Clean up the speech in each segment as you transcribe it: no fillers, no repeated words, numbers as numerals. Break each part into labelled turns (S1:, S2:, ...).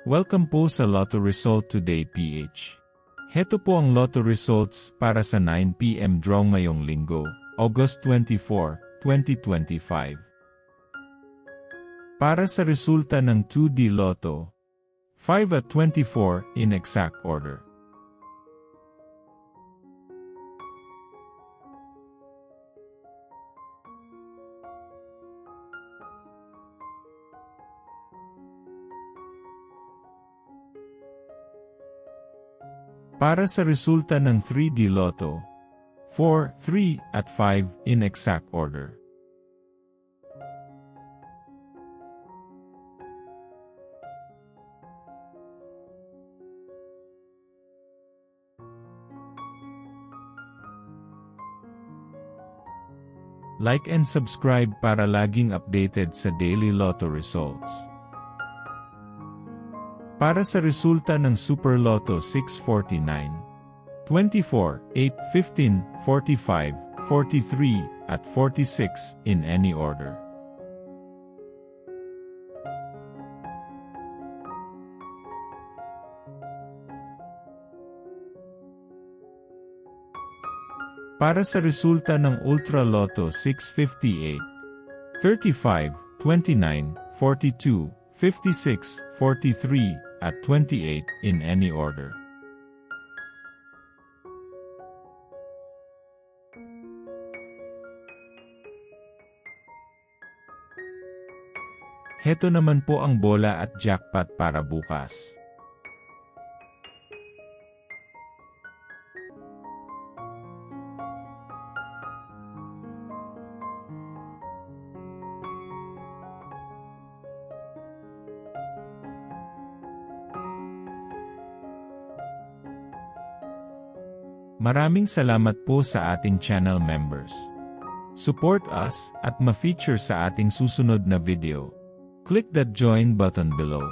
S1: Welcome po sa Lotto Result Today PH. Heto po ang Lotto Results para sa 9 PM draw ngayong linggo, August 24, 2025. Para sa resulta ng 2D Lotto, 5 at 24 in exact order. Para sa resulta ng 3D Lotto, 4, 3, at 5 in exact order. Like and subscribe para laging updated sa daily Lotto results. Para sa resulta ng Super Lotto 649, 24, 8, 15, 45, 43, at 46 in any order. Para sa resulta ng Ultra Lotto 658, 35, 29, 42, 56, 43, at 28 in any order. Heto naman po ang bola at jackpot para bukas. Maraming salamat po sa ating channel members. Support us at ma-feature sa ating susunod na video. Click that join button below.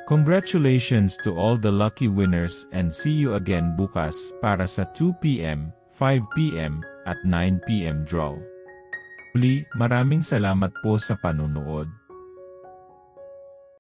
S1: Congratulations to all the lucky winners and see you again bukas para sa 2 PM, 5 PM, at 9 PM draw. Muli, maraming salamat po sa panunood.